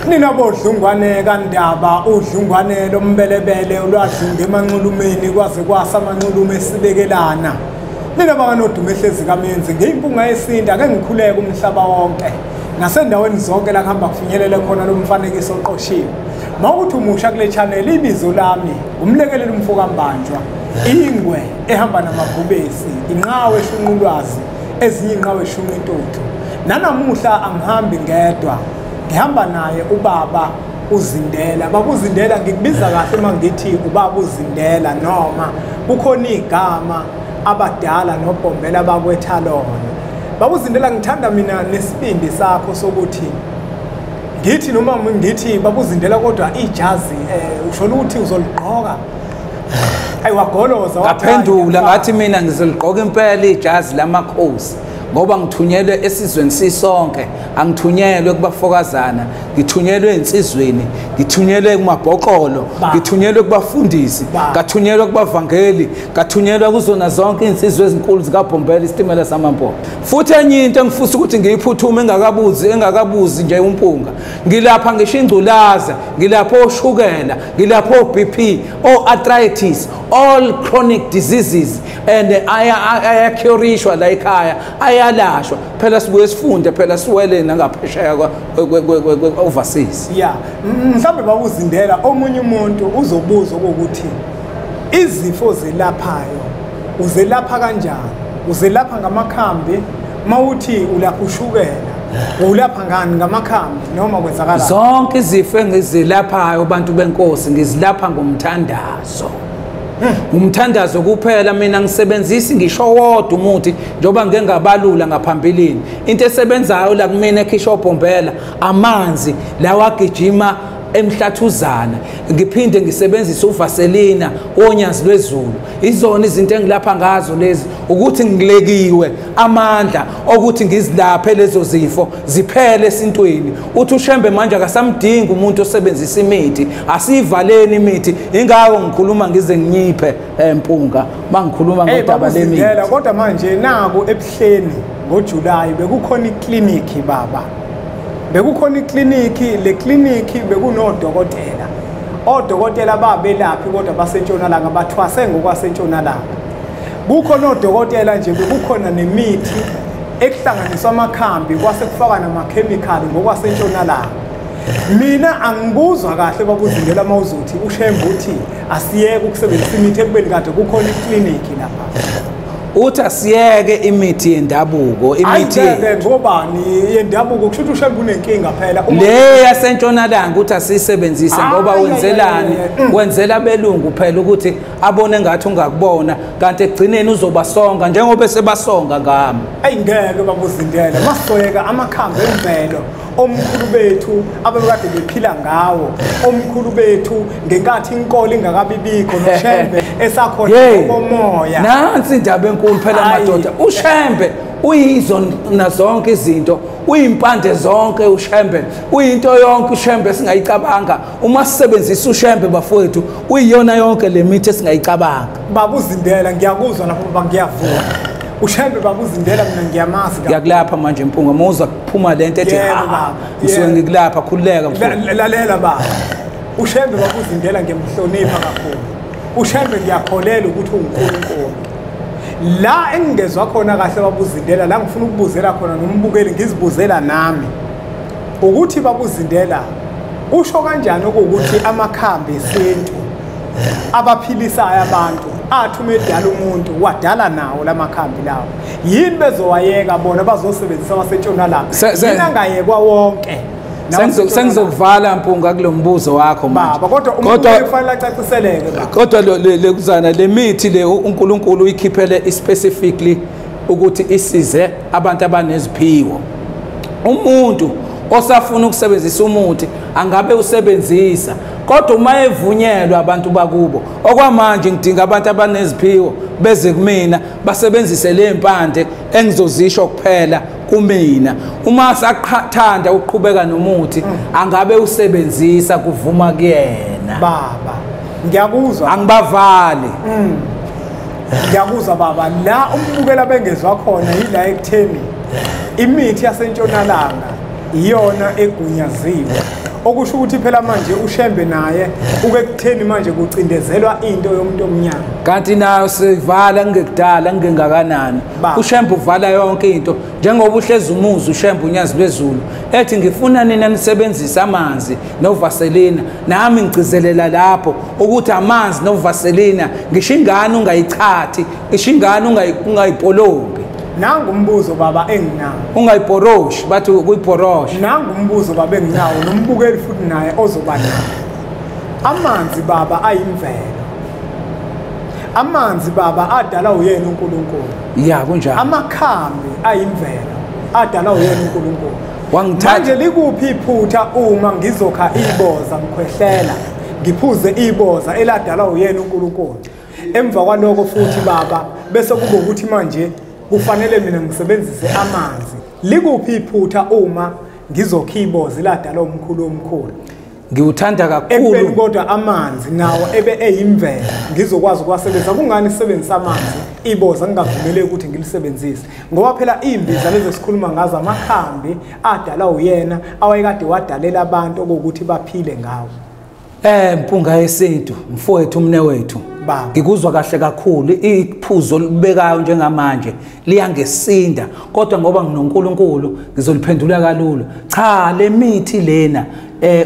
Nina bodlungwane kaNdaba udlungwane lombelebele olwadlunga emanxulumeni kwaze kwasa amanxulume esibekelana. Nina banganodumo ehlezi kaMenzi ngeyimpunga yesinda ake ngikhuleke umhlaba wonke. Nasendaweni zonke la kuhamba kufinyelele khona lo mfanekiso oqoshiwe. Mawukuthi umusha kule channel ibizo lami umlekeleli umfoka Mbanjwa. Ingwe ehamba namabhubesi, inqawe eshunqulwazi, ezinye inqawe eshunqintuthu. Nanamuhla angihambi ngedwa. Ngihamba naye ubaba uZindela. Baba uZindela ngikubiza kahle mangithi ubaba uZindela noma kukhona igama abadala noBombela bakwethalona. Baba uZindela ngithanda mina nesibindi sakho sokuthi ngithi noma ngithi baba uZindela kodwa ijazi usho ukuthi uzoligqoka. Ayiwagoloza waphendula ngathi mina ngizoligqoka impela ijazi lamakhosi ngoba ngithunyelwe esizweni sisonke, angithunyelwe kubafokazana, ngithunyelwe insizweni, ngithunyelwe kumabhoqolo, ngithunyelwe kubafundisi, ngathunyelwe kubavangeli, ngathunyelwe kuzona zonke insizwe ezinkulu zikaBombela isitimela samampondo. Futhi enye into engifisa ukuthi ngiyiphuthume engakabuzi nje umpunga. Ngilapha ngisho ingculaza, ngilapha oshukela, ngilapha oBP, arthritis, all chronic diseases and ayacurishwa la ekhaya. Ayalashwa phela sibuye sifunde phela siwele nangaphesheya overseas. Yeah, mhlambe baba uZindela omunye umuntu uzobuza ukuthi izifo zelaphayo uzelapha kanjani? Uzelapha ngamakhambi mawuthi ulapha ushukela ulapha ngani ngamakhambi noma kwenzakala? Zonke izifo engizilaphayo abantu benkosi ngizilapha ngomthandazo. Umthandazo kuphela mina ngisebenzisi ngisho wodwa umuthi njoba ngeke ngabalula ngaphambilini. Into esebenzayo la kumina ekhishwa uBombela amanzi lawa agijima emhlathuzana. Ngiphinde ngisebenzisa uVaselina wonyazi lwezulu. Izona izinto engilapha ngazo lezi ukuthi ngilekiwe amandla ukuthi ngizilaphe lezo zifo ziphele esintweni. Uthi uShembe manje akasamdinga umuntu osebenzisa imithi, asivaleni imithi. Ingako ngikhuluma ngize nginyiphe empunga mangikhuluma ngodaba lemithi. Kodwa manje naku ebuhleni ngoJuly bekukhona ikliniki baba. Bekukhona ikliniki, le kliniki bekunodokotela. Odokotela babelaphi kodwa baseNtshonalanga bathwase ngokwaseNtshonalanga. Kukhona odokotela nje bekukhona nemithi ekuhlanganiswa amakhambi kwase kufaka namakhemikhali ngokwaseNtshonalanga. Mina angibuzwa kahle baba uZindela mawuzothi uShembe uthi asiyeke ukusebenzisa imithi ekubeni kade kukhona ikliniki lapha. Uthi asiyeke imithi yendabuko, imithi ngobani yendabuko kusho ukuthi uShembe unenkinga phela le yaseNtshonalanga uthi asisebenzise ngoba wenzelani? Wenzela belungu phela ukuthi abone ngathi ungakubona kanti egcineni uzobasonga njengoba sebasonga ngami. Ayingeke baba uZindela masoyeka amakhambi emvelo omkhulu bethu abekade bephila ngawo, omkhulu bethu ngenkathi inkolo ingakabibikho noShembe esakhona ngomoya. Nansi indaba enkulu phela madoda. uShembe uyizona zonke izinto, uyimpande zonke uShembe, uyinto yonke uShembe singayicabanga. Uma sisebenzisa uShembe bafowethu uyiyona yonke le mithi esingayicabanga. Baba uZindela ngiyakuzwa lapho baba ngiyavuma. uShembe baba uZindela mina ngiyamazi ngiyakulapha manje mpunga muzwa kuphuma lento ethi usuke ngikulapha khuleka mfowethu. Lalela baba. uShembe baba uZindela ngiyamhlonipha kakhulu. uShembe ngiyakholela ukuthi unguNkulunkulu. La engezwe khona kahle baba uZindela la ngifuna ukubuzela khona nombukeli ngizibuzela nami ukuthi baba uZindela usho kanjani ukuthi amakhambi esintu abaphilisayo abantu athuma edala umuntu wadala nawo lamakhambi lawo yini bezowayeka bona bazosebenzisa waseNtshonalanga yina ngayekwa wonke. Sengizokuvala mpunga kulombuzo wakho manje. Kodwa umuntu ufanele acaciseleke baba. Kodwa lekuzana le mithi le uNkulunkulu uyikhiphele specifically ukuthi isize abantu abaneziphiwo. Umuntu osafuna ukusebenzisa umuthi angabe usebenzisa kodwa uma evunyelwa abantu bakubo okwamanje ngidinga abantu abaneziphiwo beze kumina basebenzise le mpande engizozisho kuphela kumina. Uma sathanda ukuqhubeka nomuthi angabe usebenzisa kuvuma kuyena. Baba ngiyakuzwa angibavali. Ngiyakuzwa baba la umbukela bengezwa khona yila ekutheni imithi yaseNtshonalanga iyona egunyaziwe okusho ukuthi phela manje uShembe naye uke kutheni manje kucindezelwa into yomuntu omnyama kanti nayo sivala ngekudala ngengakanani uShembe uvala yonke into njengoba uhlezi umuzi uShembe unyazi lwezulu ethi ngifuna nina nisebenzisa amanzi novaselina nami ngicizelela lapho ukuthi amanzi novaselina ngisho ingane ungayichathi ngisho ingane ungayipolombi nangu umbuzo baba enginawo ungayiporoshi bathi ukuyiporoshi nangu umbuzo baba enginawo nombukeli futhi naye ozoba nayo amanzi baba ayimvelo amanzi baba adala uyena uNkulunkulu ya kunjalo amakhambi ayimvelo adala uyena uNkulunkulu wangithatha manje likuphi iphutha uma ngizokha iboza ngikhwehlela ngiphuze iboza eladala uyena uNkulunkulu emva kwaloko futhi baba bese kube ukuthi manje kufanele mina ngisebenzise amanzi likuphi iphutha uma ngizokha iboza eladala omkhulu omkhulu ngiwuthanda kakhulu ekubeni kodwa amanzi nawo ebe eyimvelo ngizokwazi ukuwasebenzisa kungani sisebenzisa amanzi iboza ngingavumele ukuthi ngilisebenzise ngoba phela imbiza lezi sikhuluma ngazo amakhambi adala uyena awayekade wadalela abantu ukuthi baphile ngawo mpunga yesintu mfowethu umne wethu ngikuzwa kahle kakhulu iphuzo libekayo njengamanje liyangesinda kodwa ngoba nginoNkulunkulu ngizoliphendula kalula cha le mithi lena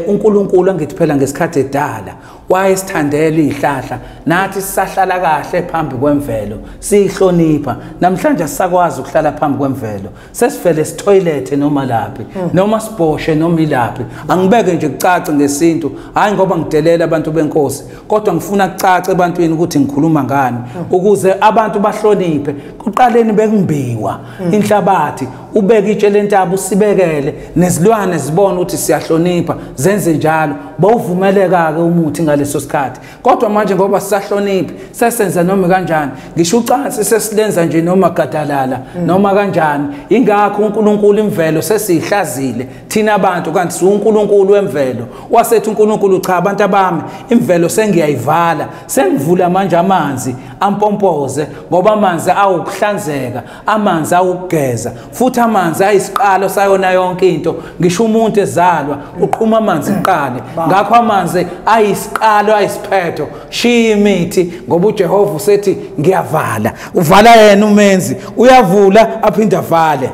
uNkulunkulu angithi phela ngesikhathi edala wayesithandela izihlahla nathi sisahlala kahle phambi kwemvelo sihlonipha namhlanje sisakwazi ukuhlala phambi kwemvelo sesivele sitoilet noma laphi noma siboshe noma ilaphi angibeke nje kucace ngesintu hayi ngoba ngidelela abantu benkosi kodwa ngifuna kucace ebantwini ukuthi ngikhuluma ngani ukuze abantu bahloniphe kuqaleni bekungbiwa inhlabathi ubeke itshe lentaba usibekele nezilwane zibone ukuthi siyahlonipha zenze njalo bawuvumeleka ke umuthi ngaleso sikhathi kodwa manje ngoba sisahloniphi sesenza noma kanjani ngisho ucansi sesilenza nje noma gadalala noma kanjani ingakho uNkulunkulu imvelo sesihlazile thina abantu kanti siuNkulunkulu wemvelo wasethi uNkulunkulu cha abantu abami imvelo sengiyayivala sengivula manje amanzi ampompoze ngoba amanzi awukuhlanzeka amanzi awukugeza futhi amanzi ayisiqalo sayona yonke into ngisho umuntu ezalwa uqhuma amanzi iqale ngakho amanzi ayisiqalo ayisiphetho shiya imithi ngoba uJehova usethi ngiyavala uvala yena umenzi uyavula aphinda avale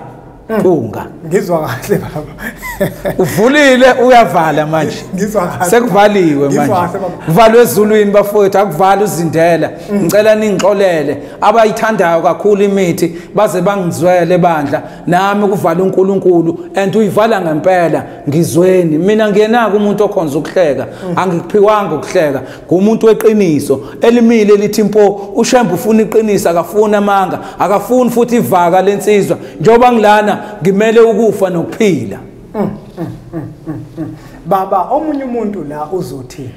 Punga ngizwa kahle baba uvulile uyavala manje ngizwa kahle sekuvaliwe manje uvalwe ezulwini bafowethu akuvala uzindela ngicela ningixolele abayithandayo kakhulu imithi baze bangizwele bandla nami kuvala uNkulunkulu and uyivala ngempela ngizweni mina ngiyenaka umuntu okhonza ukuhleka angikuphiwanga ukuhleka ngumuntu weqiniso elimile lithi impo uShembe ufuna iqiniso akafuni amanga akafuni futhi ivaka lensizwa njoba ngilana ngimele ukufa nokuphila baba omunye umuntu la uzothi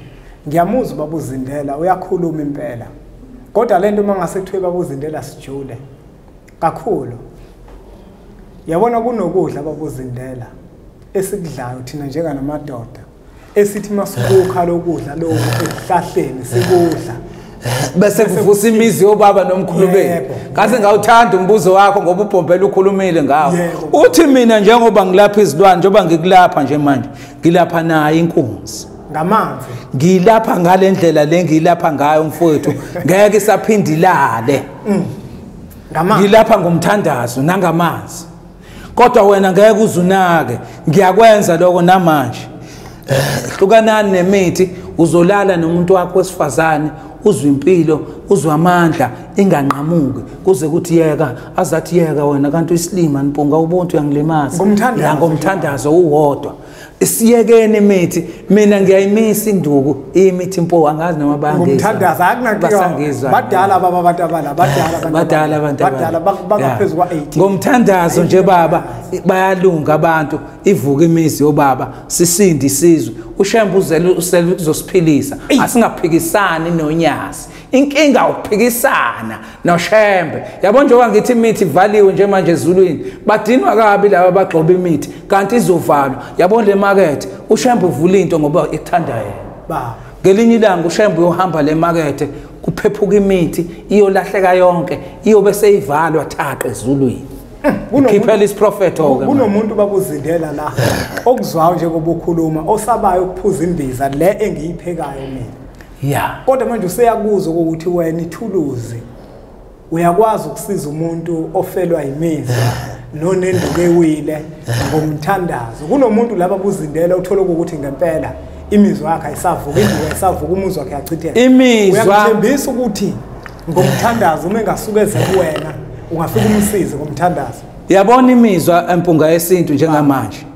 ngiyamuzwa babuzindela uyakhuluma impela kodwa lento mangase kuthiwe babuzindela sijule kakhulu yabona kunokudla babuzindela esikudlayo thina njenganamadoda esithi masikukha lokudla lokho esihlahleni sikudla bese kuvusa imizi yobaba nomkhulu bethu kaze ngawuthanda umbuzo wakho ngoba ubhombela ukhulumile ngawo uthi mina njengoba ngilapha izilwane njengoba ngikulapha nje manje ngilapha nayo inkunzi ngamanzi ngilapha ngalendlela le ngilapha ngayo mfowethu ngeke isaphindilale ngamanzi ngilapha ngomthandazo nangamanzi kodwa wena ngeke uzunake ngiyakwenza lokho namanje hlukanani nemithi uzolala nomuntu wakho wesifazane uzwe impilo uzwe amandla inganqamuki kuze kuthi yeka azathi yeka wena kanti uyisilima Mpunga ubuntu uyangilimaza ngomthandazo uwodwa isiyekene imithi mina ngiyayimisa induku imithi impo angazi noma ngomthandazo akunaqika badala baba abantu abala badala bangaphezulu kwa 80 ngomthandazo nje baba bayalunga abantu ivuka imizi yobaba sisindi isizwe uShembe usele uzosiphilisa asingaphikisani nonyasi inkinga ukuphikisana noShembe yabo njengoba ngithi imithi ivaliwe nje manje ezulwini badinwa kabi laba bagxoba imithi kanti izovalwa yabo le market uShembe uvula into ngoba ethanda yena baba ngelinye ilanga uShembe uyohamba le market kuphephuka imithi iyolahleka yonke iyobe seyivalwa thaqa ezulwini Ikhiphela isiprofeto ke. Kunomuntu babuzindela la okuzwayo njengoba ukhuluma osabayo ukuphuza imbiza le engiyiphekayo mina. Yeah. Kodwa manje useyakuzwa ukuthi wena ithuluzi uyakwazi ukusiza umuntu ofelwa imizwa nonenduku ewile ngomthandazo. Kunomuntu laba buzindela uthola ukuthi ngempela imizwa yakhe ayisavuka, induku ayisavuka, umuzwa wakhe yachitheka. Imizwa uyakuthembisa ukuthi ngomthandazo uma engasukeze kuwena ungafika umsize ngomthandazo. Yabona imizwa empunga yesintu njengamanje.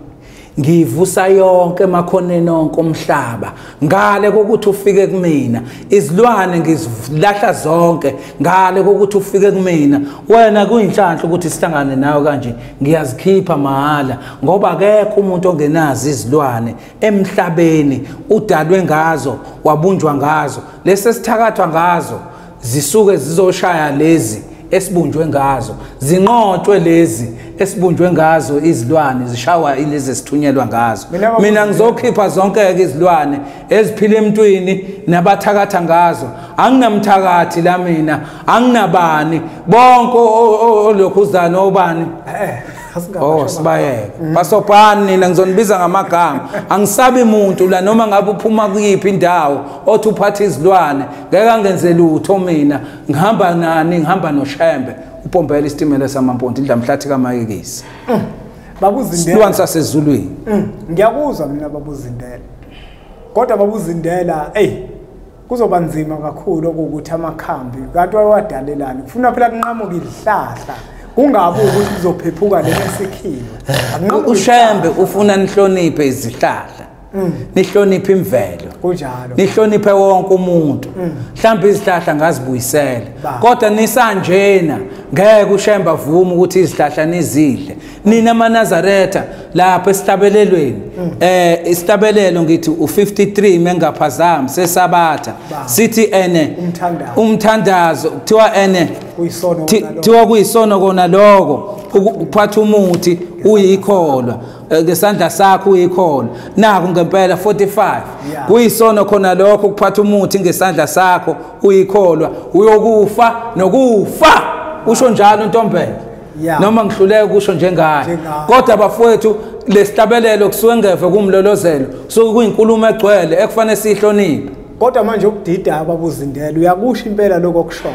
Ngivusa yonke emakhoneni onke omhlaba ngale kokuthi ufike kumina, izilwane ngizilahla zonke ngale kokuthi ufike kumina. Wena kuyinhlanhla ukuthi sihlangane nawe kanje, ngiyazikhipha mahala ngoba akekho umuntu ongenazi izilwane emhlabeni, udalwe ngazo, wabunjwa ngazo, lesi sithakathwa ngazo zisuke zizoshaya lezi esibunjwe ngazo, zinqotshwe lezi esibunjwe ngazo izilwane, zishawa ilezi esithunyelwa ngazo. Mina ngizokhipha zonke ke izilwane eziphila emntwini nabathakatha ngazo. Anginamthakathi la mina, anginabani, bonke olokhuzana obani. Oh sibayeke. Basobhani nina ngizonibiza ngamagama. Angisabi umuntu la noma ngabe uphuma kuyiphi indawo othi uphatha izilwane, ngeke angenze lutho mina. Ngihamba nani, ngihamba noShembe. Upombela isitimela samamponti indlamhlathi kaMayekisi. Babuzindela. Silwane sasezulwini. Ngiyakuzwa mina babuzindela. Kodwa babuzindela, kuzoba nzima kakhulu ukuthi amakhambi kanti wawadalelana. Kufuna phela kunqamuka izihlahla. Kungabe ukuthi kuzophephuka lesikhiwe. uShembe ufuna nihloniphe izihlahla. Nihloniphe imvelo. Kunjalo. Nihloniphe wonke umuntu. Mhlawumbe izihlahla ngazibuyisela. Kodwa nisanjena ngeke uShembe avuma ukuthi izihlahla nizidle. Nina amaNazaretha lapha esihlabelelweni. Isihlabelelo ngithi u53 mengaphazami sesabatha. Sithi umthandazo kuthiwa kuthiwa kuyisono kona lokho uphatha umuthi uyikholwa ngesandla sakho uyikholwa. Naku ngempela 45 kuyisono khona lokho kuphatha umuthi ngesandla sakho uyikholwa, uyokufa nokufa. Usho njalo Ntombela. Noma ngihluleke kusho njengaye. Kodwa bafowethu lesihlabelelo kusuke ngeve kumlolozelo, kusuke kuyinkulumo egcwele ekufanele sihloniphe. Kodwa manje ukudida ababuzindela uyakusho impela lokho okushoyo.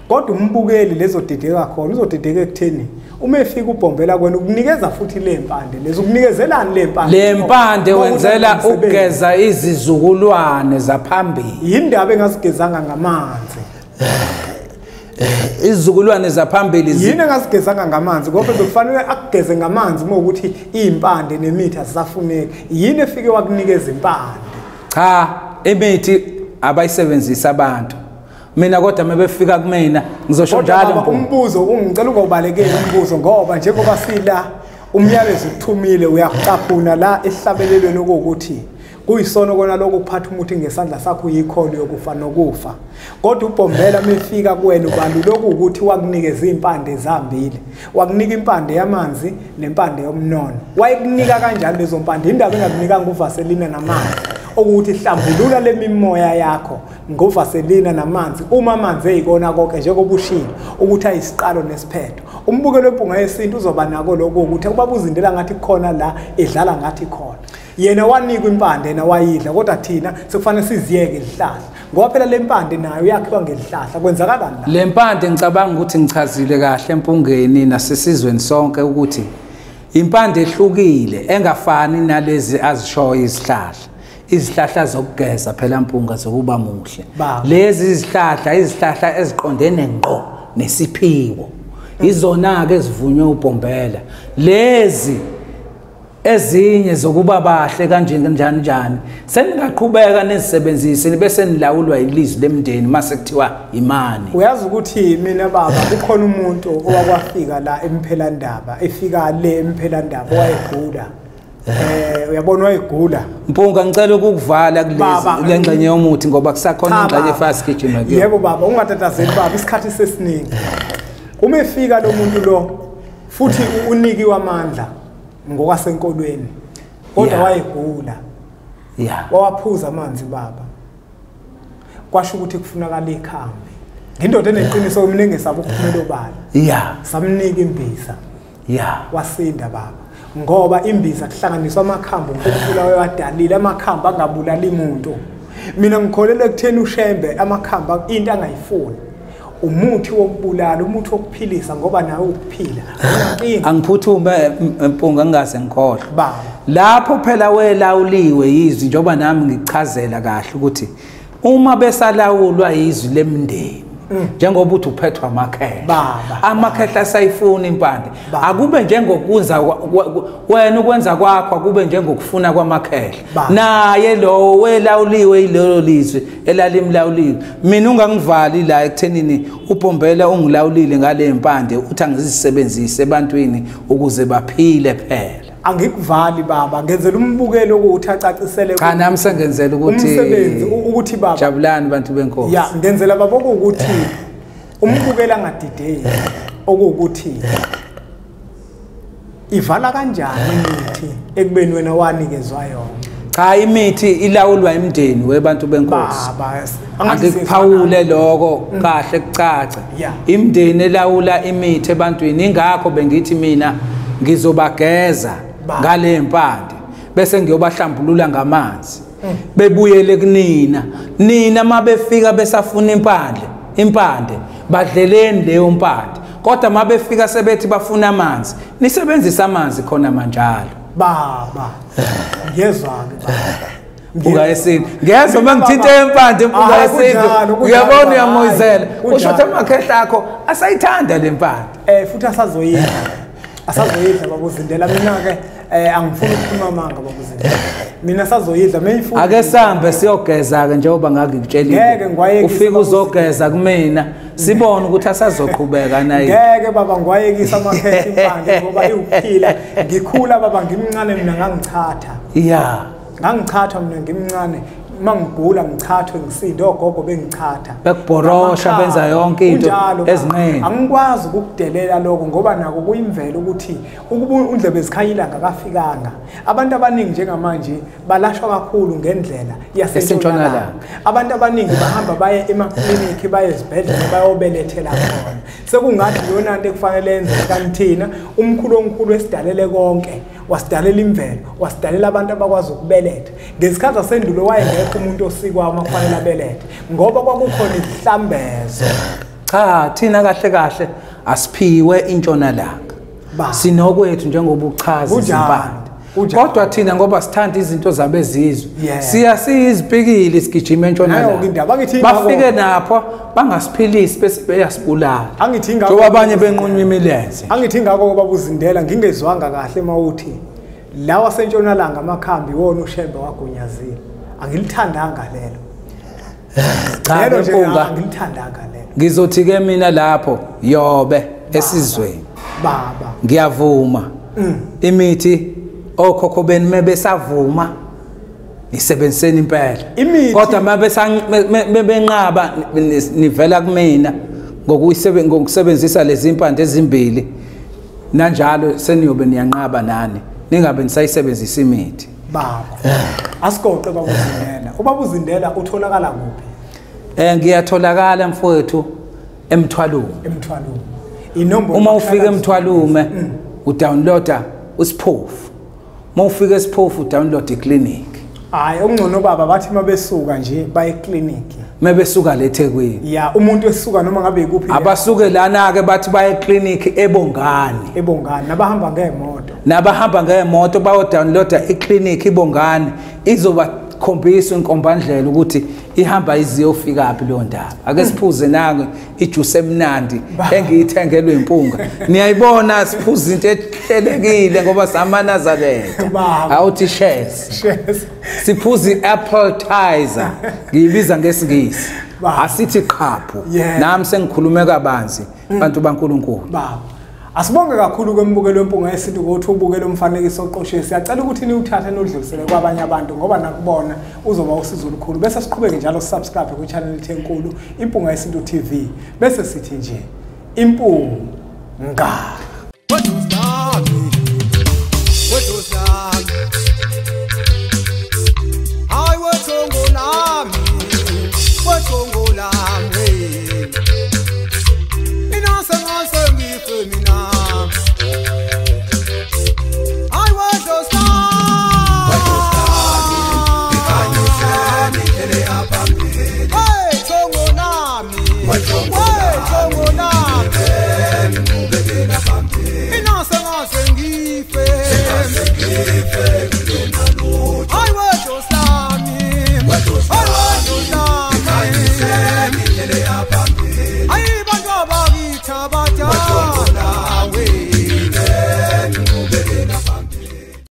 Kodwa umbukeli lezodideka khona uzodideka ekutheni uma efika uBhombela kwena ukunikeza futhi lempande lezo ukunikezelani lempande. Lempande wenzela ukugeza izizukulwane zaphambili. Yindaba engazigezanga ngamanzi. Izizukulwane zaphambili yini engazigezanga ngamanzi ngoba bekufanele akugeze ngamanzi uma ukuthi impande nemithi asisafuneki. Yini efike wakunikeza impande? Cha, imithi abayisebenzisa abantu. Mina kodwa mebefika kumina ngizosho njalo umbuzo ungicela ukubalekela umbuzo ngoba njengoba sila umyalezo ukuthumile uyacaphuna la esihlabelelweni ukuthi kuyisono kona lokho kuphatha umuthi ngesandla sakho uyikholo yokufa nokufa. Kodwa uBhombela mefika kuwena ubaluloko ukuthi wakunikeza impande ezambili, wakunika impande yamanzi nempande yomnono. Wayekunika kanjani lezo mpande? Indaba engakunikanga uVaseline namanzi ukuthi hlambulula lemimoya yakho ngoVaseline namanzi uma amanzi eyikona konke njengoba ushilo ukuthi ayisiqalo nesiphetho. Umbukelo wempunga yesintu uzoba nako lokho ukuthi ubabuzindela ngathi khona la edlala ngathi khona. Yena wanikwa impande yena wayidla kodwa thina sekufanele siziyeke izihlahla ngoba phela lempande nayo yakhiwa ngelihlahla. Kwenzakalani la? Lempande ngicabanga ukuthi ngichazile kahle empungeni nasesizweni sonke ukuthi impande ehlukile engafani nalezi azishoyo izihlahla. Izihlahla zokugeza phela mpunga zokuba muhle. Lezi izihlahla eziqondene ngqo nesiphiwo. Izona ke ezivunywe uBhombela. Lezi ezinye zokuba bahle kanjani seningaqhubeka nezisebenzise bese nilawulwa ilizwi lemndeni mase kuthiwa imani. Uyazi ukuthi mina baba ukhona umuntu owakwafika la eMphelandaba efika le eMphelandaba wayegula. Uyabona wayegula. Mpunga ngicela ukukuvala kulezi lengxenye yomuthi ngoba kusakhona ingxenye efast kitchen kuyo. Yebo baba ungatatazeli baba isikhathi sesiningi. Uma efika lo muntu lo futhi unikiwe amandla ngokwasenkolweni kodwa wayegula. Wawaphuza amanzi baba. Kwasho ukuthi kufunakala ikhambi. Ngindoda eneqiniso mina ngesaba ukuphumela obala. Samnika imbiza. wasinda baba ngoba imbiza kuhlanganiswa amakhambi uNkulunkulu awadalile amakhambi angabulali umuntu mina ngikholelwa ekutheni ushembe amakhambi into angayifuni umuthi wokubulala umuthi wokuphilisa ngoba nawe ukuphila angiphuthume Mpunga ngingase ngikhohle baba lapho phela welawuliwe yizwi njoba nami ngichazela kahle ukuthi uma besalawulwa izwi lemndeni njengoba uthi uphethwa amakhehla amakhehla asayifuna impande akube njengokwenza wena ukwenza kwakho akube njengokufuna kwamakhehla naye lo welawuliwe ilelo lizwi elalimlawuliwe mina ungangivali la ekuthenini uBhombela ungilawulile ngale impande uthi angizisebenzise ebantwini ukuze baphile phela angikuvali baba ngenzela umbukelo ukuthi acacisele cha nami sengenzela ukuthi umsebenzi ukuthi baba jabulani bantu benkosi ngenzela baba ukuthi umbukela ngadideki okuwukuthi ivala kanjani imithi ekubeni wena wanikezwa yona cha imithi ilawulwa imndeni webantu benkosi angikuphawule lokho kahle kucaca imndeni elawula imithi ebantwini ingakho bengithi mina ngizobageza ngale impande bese ngiyobahlambulula ngamanzi bebuyele kunina nina mabefika besafuna impande badleleni leyo mpande kodwa mabefika sebethi bafuna amanzi nisebenzisa amanzi khona manjalo baba ngezwa ke baba Mpunga yesintu ngezwe mangithinta empande Mpunga yesintu uyabona uyamoyizela usho ukuthi amakhehla akho asayithanda le mpande futhi asazoyidla baba uzindela mina ke angifuni ukukhuluma amanga baba uzindela mina sazoyidla mayifuna ake sambe siyogeza ke njengoba ngakutshela ufika uzogeza kumina sibone ukuthi asazoqhubeka naye ngeke baba ngwayekisa amakhehla impande ngoba iuphila ngikhula baba ngimncane mina ngangichatha ngangichatha mina ngimncane mangigula ngichathwe ngisinde ogogo bengichatha bekubhorosha benza yonke into ezinqeni angikwazi ukukudelela lokho ngoba nako kuyimvelo ukuthi undlebe ezikhanyila ngakafikanga abantu abaningi njengamanje balashwa kakhulu ngendlela yasentshonalanga abantu abaningi bahamba baye emaklinikhi baye ezibhedlela bayobelethela khona sekungathi yona into ekufanele yenze kanthina umkhulu omkhulu esidalele konke wasidalela imvelo wasidalela abantu abakwazi ukubeletha ngesikhathi asendulo wayengekho umuntu osikwa amafanele abelethe ngoba kwakukhona ihlambezo cha thina kahle asiphiwe intshonalanga sinokwethu njengoba uchaza izimpande kodwa thina ngoba sithanda izinto zabezizwe siyizipikile isigijima entshonalanga bafike napho bangasiphilisi bese beyasibulala njengoba abanye benqunywa imilenze angithi ngakho ngoba uzindela ngingezwanga kahle mawuthi lawa sentshonalanga amakhambi wona ushembe wagunyazile angilithandanga lelo cha Mpunga angilithandanga lelo ngizothi ke mina lapho yobe esizweni baba ngiyavuma imithi okhokho beni mebesavuma isebenziseni impela kodwa mabebenqaba nivela kumina ngokusebenzisa lezi impande ezimbili nanjalo seniyobe niyanqaba nani ningabe nisayisebenzisa imithi baba asikoqe babuzindela ubaba uzindela utholakala kuphi ngiyatholakala mfowethu emthwalume inombolo uma ufika emthwalume udownloada usiphofu uma ufika esiphofu udownload iclinic hayi ongcono baba bathi mabesuka nje baye eclinic mabesuka leThekwini umuntu esuka noma ngabe ikuphi abasuke lana ke bathi baye eclinic eBongani nabahamba ngemoto bayo downloada iclinic eBongani izobakhombisa inkombandlela ukuthi ihamba iziyofika aphi lo ndaba ake siphuze nake ijuice emnandi engiyithengelwe impunga niyayibona siphuza into ehlelekile ngoba samanazaletha awuthi shares siphuza appetizer ngiyibiza ngesingisi asithi qhaphu nami sengikhulume kabanzi bantu baNkulunkulu baba asibonge kakhulu kwembukelo wempunga yesintu ukuthi ubukele umfanekiso oqoshiwe siyacela ukuthi niwuthathe nodlulisele kwabanye abantu ngoba nakubona uzoba usizo olukhulu bese siqhubeke njalo subscribe ku channel enkulu Impunga Yesintu TV bese sithi nje impunga